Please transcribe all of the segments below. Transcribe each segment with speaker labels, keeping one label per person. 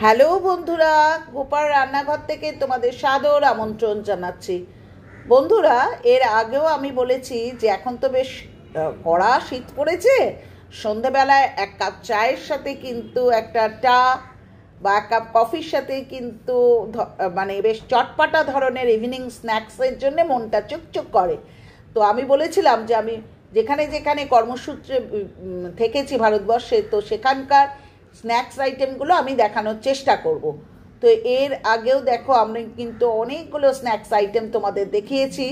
Speaker 1: Hello বন্ধুরা, গোপাল রান্নাঘর থেকে তোমাদের সাদর আমন্ত্রণ জানাচ্ছি। বন্ধুরা, এর আগেও আমি বলেছি যে এখন তো বেশ কড়া শীত পড়েছে। সন্ধেবেলায় এক কাপ চায়ের সাথে কিন্তু একটা চা বা এক কাপ কফির সাথে কিন্তু মানে বেশ চটপাটা ধরনের ইভিনিং স্ন্যাক্সের জন্য মনটা চুকচুক করে। তো আমি বলেছিলাম যে আমি যেখানে যেখানে কর্মসূত্রে থেকেছি ভারতবর্ষে, তো সেখানকার স্ন্যাক্স আইটেমগুলো আমি দেখানোর চেষ্টা করব। তো এর আগেও দেখো আমরা কিন্তু অনেকগুলো স্ন্যাক্স আইটেম তোমাদের দেখিয়েছি।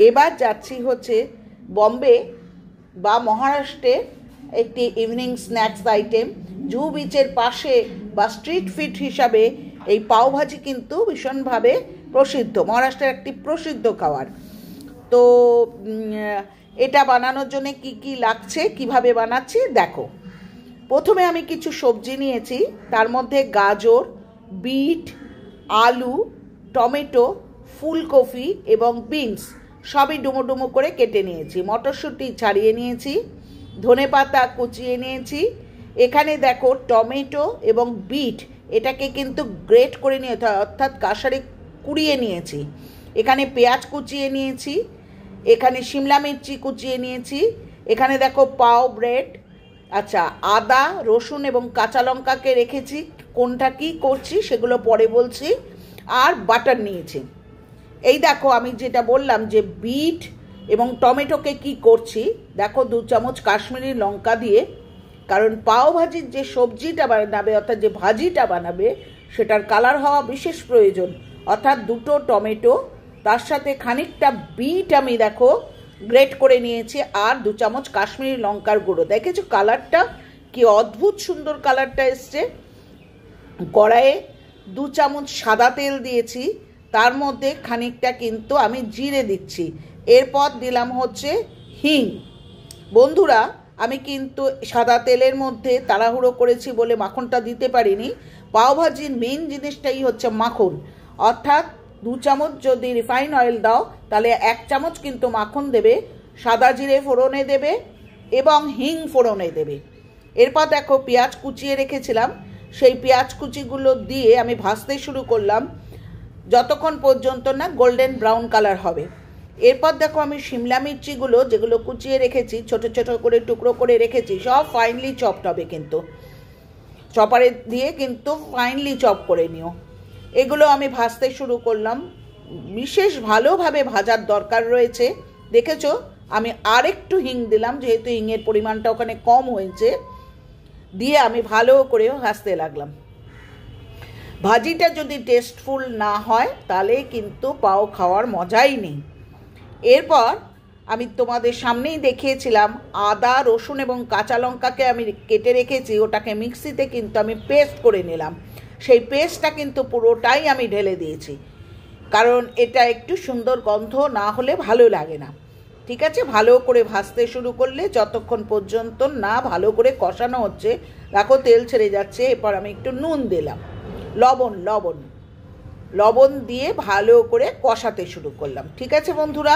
Speaker 1: এবার যাচ্ছি হচ্ছে বম্বে বা মহারাষ্ট্রে একটি ইভিনিং স্ন্যাক্স আইটেম। জুহু বিচের পাশে বা স্ট্রিট ফুড হিসাবে এই পাওভাজি কিন্তু ভীষণভাবে প্রসিদ্ধ, মহারাষ্ট্রের একটি প্রসিদ্ধ খাবার। তো এটা বানানোর জন্য কি কি লাগছে, কিভাবে বানাচ্ছি দেখো। প্রথমে আমি কিছু সবজি নিয়েছি, তার মধ্যে গাজর, বিট, আলু, টমেটো, ফুলকপি এবং বিনস সবই ডুমো ডুমো করে কেটে নিয়েছি। মটরশুঁটি ছাড়িয়ে নিয়েছি, ধনেপাতা কুচিয়ে নিয়েছি। এখানে দেখো টমেটো এবং বিট এটাকে কিন্তু গ্রেট করে নিয়ে অর্থাৎ কাঁসারে কুড়িয়ে নিয়েছি। এখানে পেঁয়াজ কুচিয়ে নিয়েছি, এখানে শিমলা মির্চি কুচিয়ে নিয়েছি, এখানে দেখো পাও ব্রেড, আচ্ছা আদা, রসুন এবং কাঁচা লঙ্কাকে রেখেছি, কোনটা কি করছি সেগুলো পরে বলছি। আর বাটার নিয়েছি। এই দেখো আমি যেটা বললাম যে বিট এবং টমেটোকে কি করছি, দেখো 2 চামচ কাশ্মীরি লঙ্কা দিয়ে, কারণ পাও ভাজির যে সবজিটা বানাবে অর্থাৎ যে ভাজিটা বানাবে সেটার কালার হওয়া বিশেষ প্রয়োজন। অর্থাৎ 2টো টমেটো, তার সাথে খানিকটা বিট আমি দেখো গ্রেট করে নিয়েছি, আর 2 চামচ কাশ্মীরি লঙ্কার গুঁড়ো। দেখেছো কালারটা কি অদ্ভুত সুন্দর কালারটা এসছে। কড়াইয়ে 2 চামচ সাদা তেল দিয়েছি, তার মধ্যে খানিকটা কিন্তু আমি জিরে দিচ্ছি। এরপর দিলাম হচ্ছে হিং। বন্ধুরা, আমি কিন্তু সাদা তেলের মধ্যে তাড়াহুড়ো করেছি বলে মাখনটা দিতে পারিনি। পাওভাজির মেন জিনিসটাই হচ্ছে মাখন, অর্থাৎ 2 চামচ যদি রিফাইন অয়েল দাও তাহলে 1 চামচ কিন্তু মাখন দেবে, সাদা জিরে ফোড়নে দেবে এবং হিং ফোড়নে দেবে। এরপর দেখো পেঁয়াজ কুচিয়ে রেখেছিলাম, সেই পেঁয়াজ কুচিগুলো দিয়ে আমি ভাজতে শুরু করলাম যতক্ষণ পর্যন্ত না গোল্ডেন ব্রাউন কালার হবে। এরপর দেখো আমি শিমলা মির্চিগুলো যেগুলো কুচিয়ে রেখেছি, ছোট ছোট করে টুকরো করে রেখেছি, সব ফাইনলি চপড হবে, কিন্তু চপারে দিয়ে কিন্তু ফাইনলি চপ করে নিও। এগুলো আমি ভাজতে শুরু করলাম, বিশেষ ভালোভাবে ভাজার দরকার রয়েছে। দেখেছো আমি আরেকটু হিং দিলাম, যেহেতু হিংয়ের পরিমাণটা ওখানে কম হয়েছে, দিয়ে আমি ভালো করে ভাজতে লাগলাম। ভাজিটা যদি টেস্টফুল না হয় তাহলে কিন্তু পাও খাওয়ার মজাই নেই। এরপর আমি তোমাদের সামনেই দেখিয়েছিলাম আদা, রসুন এবং কাঁচা লঙ্কাকে আমি কেটে রেখেছি, ওটাকে মিক্সিতে কিন্তু আমি পেস্ট করে নিলাম। সেই পেস্টটা কিন্তু পুরোটাই আমি ঢেলে দিয়েছি, কারণ এটা একটু সুন্দর গন্ধ না হলে ভালো লাগে না। ঠিক আছে, ভালো করে ভাজতে শুরু করলে যতক্ষণ পর্যন্ত না ভালো করে কষানো হচ্ছে, দেখো তেল ছেড়ে যাচ্ছে। এরপর আমি একটু নুন দিলাম, লবণ দিয়ে ভালো করে কষাতে শুরু করলাম। ঠিক আছে বন্ধুরা,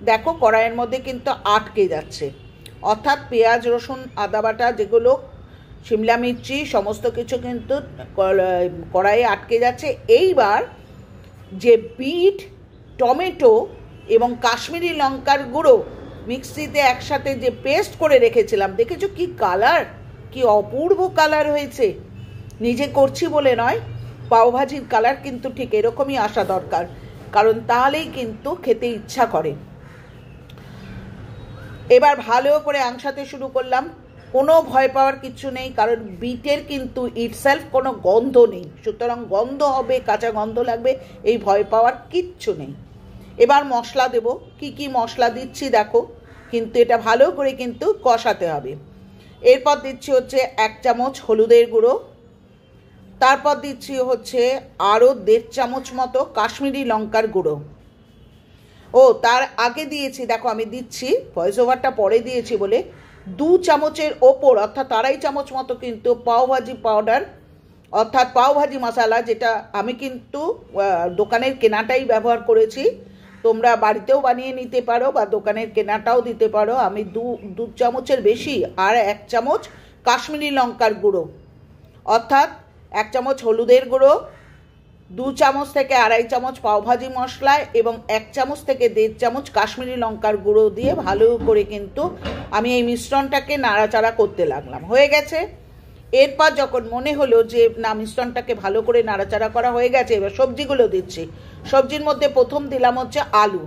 Speaker 1: দেখো কড়াইয়ের মধ্যে কিন্তু আটকে যাচ্ছে, অর্থাৎ পেঁয়াজ, রসুন, আদা বাটা যেগুলো, শিমলা মির্চি সমস্ত কিছু কিন্তু কড়াইয়ে আটকে যাচ্ছে। এইবার যে বিট, টমেটো এবং কাশ্মীরি লঙ্কার গুঁড়ো মিক্সিতে একসাথে যে পেস্ট করে রেখেছিলাম, দেখেছো কি কালার, কি অপূর্ব কালার হয়েছে। নিজে করছি বলে নয়, পাওভাজির কালার কিন্তু ঠিক এরকমই আসা দরকার, কারণ তাহলেই কিন্তু খেতে ইচ্ছা করে। এবার ভালো করে আংশাতে শুরু করলাম। কোনো ভয় পাওয়ার কিছু নেই, কারণ বিটের কিন্তু ইটসেলফ কোনো গন্ধ নেই, সুতরাং গন্ধ হবে, কাঁচা গন্ধ লাগবে, এই ভয় পাওয়ার কিচ্ছু নেই। এবার মশলা দেব, কি কি মশলা দিচ্ছি দেখো, কিন্তু এটা ভালো করে কিন্তু কষাতে হবে। এরপর দিচ্ছি হচ্ছে 1 চামচ হলুদের গুঁড়ো, তারপর দিচ্ছি হচ্ছে আরও 1.5 চামচ মতো কাশ্মীরি লঙ্কার গুঁড়ো। তার আগে দিয়েছি, দেখো আমি দিচ্ছি, ভয়েস ওভারটা পরে দিয়েছি বলে, 2 চামচের ওপর অর্থাৎ 2.5 চামচ মতো কিন্তু পাওভাজি পাউডার অর্থাৎ পাওভাজি মশলা, যেটা আমি কিন্তু দোকানের কেনাটাই ব্যবহার করেছি। তোমরা বাড়িতেও বানিয়ে নিতে পারো বা দোকানের কেনাটাও দিতে পারো। আমি 2 চামচের বেশি আর 1 চামচ কাশ্মীরি লঙ্কার গুঁড়ো অর্থাৎ 1 চামচ হলুদের গুঁড়ো, 2 চামচ থেকে 2.5 চামচ পাওভাজি মশলা এবং 1 চামচ থেকে 1.5 চামচ কাশ্মীরি লঙ্কার গুঁড়ো দিয়ে ভালো করে কিন্তু আমি এই মিশ্রণটাকে নাড়াচাড়া করতে লাগলাম। হয়ে গেছে। এরপর যখন মনে হলো যে না মিশ্রণটাকে ভালো করে নাড়াচাড়া করা হয়ে গেছে, এবার সবজিগুলো দিচ্ছি। সবজির মধ্যে প্রথম দিলাম হচ্ছে আলু,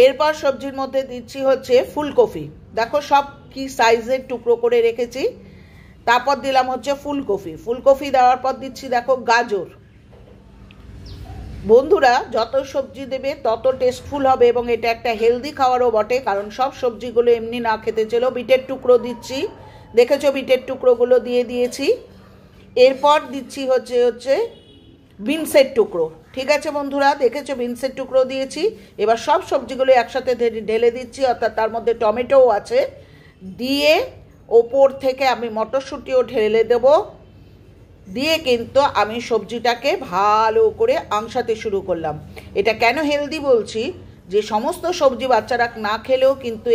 Speaker 1: এরপর সবজির মধ্যে দিচ্ছি হচ্ছে ফুলকপি, দেখো সব কি সাইজের টুকরো করে রেখেছি। তারপর দিলাম হচ্ছে ফুলকপি দেওয়ার পর দিচ্ছি দেখো গাজর। বন্ধুরা যত সবজি দেবে তত টেস্টফুল হবে এবং এটা একটা হেলদি খাবারও বটে, কারণ সব সবজিগুলো এমনি না খেতে চলো। বিটের টুকরো দিচ্ছি, দেখেছো বিটের টুকরোগুলো দিয়ে দিয়েছি। এরপর দিচ্ছি হচ্ছে বিনসের টুকরো, ঠিক আছে বন্ধুরা, দেখেছো বিনসের টুকরো দিয়েছি। এবার সব সবজিগুলো একসাথে ঢেলে দিচ্ছি, অর্থাৎ তার মধ্যে টমেটোও আছে, দিয়ে ওপর থেকে আমি মটরশুঁটিও ঢেলে দেব, দিয়ে কিন্তু আমি সবজিটাকে ভালো করে আংশাতে শুরু করলাম। এটা কেন হেলদি বলছি, যে সমস্ত সবজি বাচ্চারা না খেলেও কিন্তু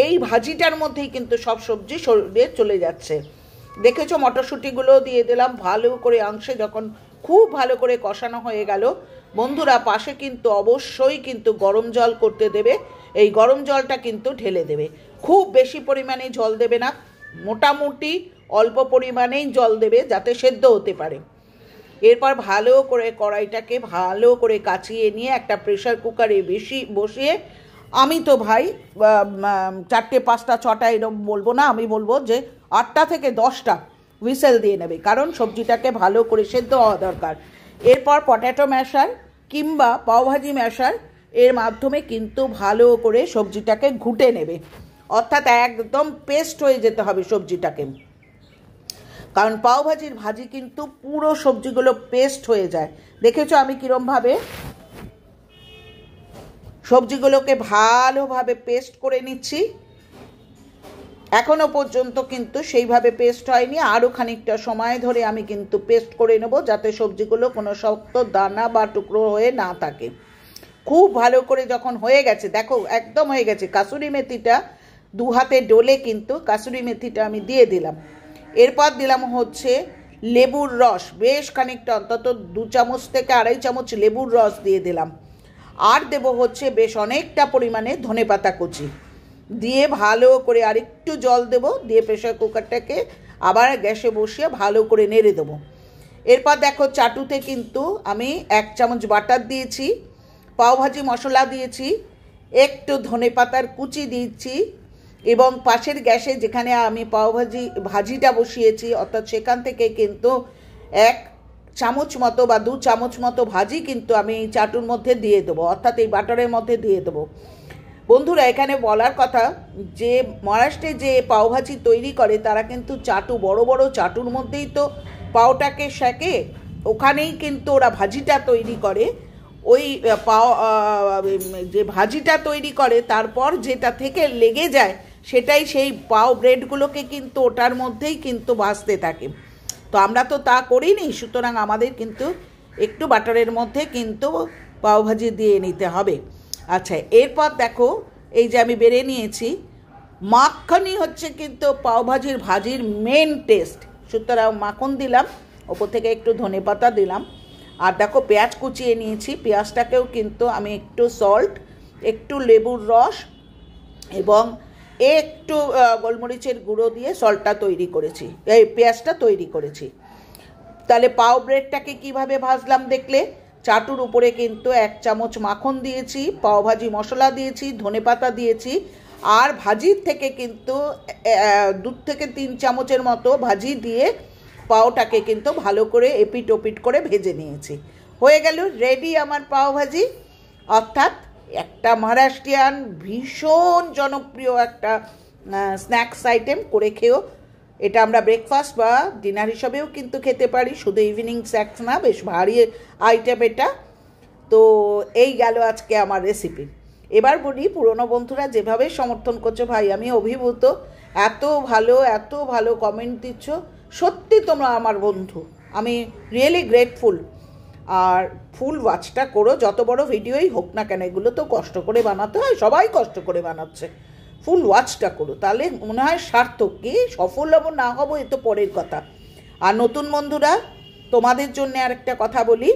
Speaker 1: এই ভাজিটার মধ্যেই কিন্তু সব সবজি শরীরে চলে যাচ্ছে। দেখেছো মটরশুঁটিগুলো দিয়ে দিলাম ভালো করে আংশে। যখন খুব ভালো করে কষানো হয়ে গেল বন্ধুরা, পাশে কিন্তু অবশ্যই কিন্তু গরম জল করতে দেবে। এই গরম জলটা কিন্তু ঢেলে দেবে, খুব বেশি পরিমাণে জল দেবে না, মোটামুটি অল্প পরিমাণেই জল দেবে যাতে সেদ্ধ হতে পারে। এরপর ভালো করে কড়াইটাকে ভালো করে কাচিয়ে নিয়ে একটা প্রেশার কুকারে বসিয়ে, আমি তো ভাই 4টে 5টা 6টা এরকম বলবো না, আমি বলবো যে 8টা থেকে 10টা হুইসেল দিয়ে নেবে, কারণ সবজিটাকে ভালো করে সেদ্ধ হওয়া দরকার। এরপর পটেটো ম্যাশার কিংবা পাওভাজি ম্যাশার এর মাধ্যমে কিন্তু ভালো করে সবজিটাকে ঘুটে নেবে, অর্থাৎ একদম পেস্ট হয়ে যেতে হবে সবজিটাকে, কারণ পাওভাজির ভাজি কিন্তু পুরো সবজিগুলো পেস্ট হয়ে যায়। দেখেছো আমি কীরমভাবে সবজিগুলোকে ভালোভাবে পেস্ট করে নিচ্ছি। এখনো পর্যন্ত কিন্তু সেইভাবে পেস্ট হয়নি, আরও খানিকটা সময় ধরে আমি কিন্তু পেস্ট করে নেব, যাতে সবজিগুলো কোনো শক্ত দানা বা টুকরো হয়ে না থাকে। খুব ভালো করে যখন হয়ে গেছে, দেখো একদম হয়ে গেছে, কাসুরি মেথিটা 2 হাতে ডলে কিন্তু কাসুরি মেথিটা আমি দিয়ে দিলাম। এরপর দিলাম হচ্ছে লেবুর রস, বেশ খানিকটা, অন্তত 2 চামচ থেকে 2.5 চামচ লেবুর রস দিয়ে দিলাম। আর দেব হচ্ছে বেশ অনেকটা পরিমাণে ধনেপাতা কুচি দিয়ে ভালো করে আরেকটু জল দেব, দিয়ে প্রেশার কুকারটাকে আবার গ্যাসে বসিয়ে ভালো করে নেড়ে দেবো। এরপর দেখো চাটুতে কিন্তু আমি 1 চামচ বাটার দিয়েছি, পাওভাজি মশলা দিয়েছি, একটু ধনেপাতার কুচি দিয়েছি এবং পাশের গ্যাসে যেখানে আমি ভাজিটা বসিয়েছি অর্থাৎ সেখান থেকে কিন্তু 1 চামচ মতো বা 2 চামচ মতো ভাজি কিন্তু আমি এই চাটুর মধ্যে দিয়ে দেবো, অর্থাৎ এই বাটারের মধ্যে দিয়ে দেবো। বন্ধুরা এখানে বলার কথা যে মহারাষ্ট্রে যে পাওভাজি তৈরি করে তারা কিন্তু চাটু, বড় বড় চাটুর মধ্যেই তো পাওটাকে সেঁকে, ওখানেই কিন্তু ওরা ভাজিটা তৈরি করে। ওই যে ভাজিটা তৈরি করে তারপর যেটা থেকে লেগে যায় সেটাই সেই পাও ব্রেডগুলোকে কিন্তু ওটার মধ্যেই কিন্তু ভাজতে থাকে। তো আমরা তো তা করিনি, সুতরাং আমাদের কিন্তু একটু বাটারের মধ্যে কিন্তু পাওভাজি দিয়ে নিতে হবে। আচ্ছা, এরপর দেখো এই যে আমি বেড়ে নিয়েছি, মাখনই হচ্ছে কিন্তু ভাজির মেন টেস্ট, সুতরাং মাখন দিলাম, ওপর থেকে একটু ধনেপাতা দিলাম। আর দেখো পেঁয়াজ কুচিয়ে নিয়েছি, পেঁয়াজটাকেও কিন্তু আমি একটু সল্ট, একটু লেবুর রস এবং একটু গোলমরিচের গুঁড়ো দিয়ে সল্টটা তৈরি করেছি, এই পেঁয়াজটা তৈরি করেছি। তাহলে পাও ব্রেডটাকে কিভাবে ভাজলাম দেখলে, চাটুর উপরে কিন্তু 1 চামচ মাখন দিয়েছি, পাওভাজি মশলা দিয়েছি, ধনেপাতা দিয়েছি, আর ভাজির থেকে কিন্তু 2 থেকে 3 চামচের মতো ভাজি দিয়ে পাওটাকে কিন্তু ভালো করে এপিট ওপিট করে ভেজে নিয়েছি। হয়ে গেল রেডি আমার পাওভাজি, অর্থাৎ একটা মহারাষ্ট্রিয়ান ভীষণ জনপ্রিয় একটা স্ন্যাক্স আইটেম। করে খেয়েও এটা আমরা ব্রেকফাস্ট বা ডিনার হিসাবেও কিন্তু খেতে পারি, শুধু ইভিনিং স্ন্যাক্স না, বেশ ভারী আইটেম এটা। তো এই গেল আজকে আমার রেসিপি। এবার বলি, পুরনো বন্ধুরা যেভাবে সমর্থন করছো ভাই আমি অভিভূত, এত ভালো কমেন্ট দিচ্ছ, সত্যি তোমরা আমার বন্ধু, আমি রিয়েলি গ্রেটফুল। আর ফুল ওয়াচটা করো, যত বড় ভিডিওই হোক না কেন, এগুলো তো কষ্ট করে বানাতে হয়, সবাই কষ্ট করে বানাচ্ছে, ফুল ওয়াচটা করো, তাহলে মনে হয় সার্থক। কি সফল হবো না হবো এ তো পরের কথা, আর নতুন বন্ধুরা তোমাদের জন্য আরেকটা কথা বলি,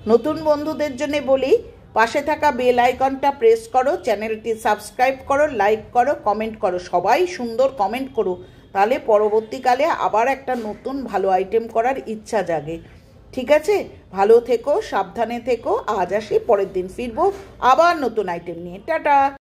Speaker 1: নতুন বন্ধুদের জন্য বলি, পাশে থাকা বেল আইকনটা প্রেস করো, চ্যানেলটি সাবস্ক্রাইব করো, লাইক করো, কমেন্ট করো, সবাই সুন্দর কমেন্ট করো, তাহলে পরবর্তীকালে আবার একটা নতুন ভালো আইটেম করার ইচ্ছা জাগে। ঠিক আছে, ভালো থেকো, সাবধানে থেকো। আজ আসি, পরের দিন ফিরবো আবার নতুন আইটেম নিয়ে। টাটা।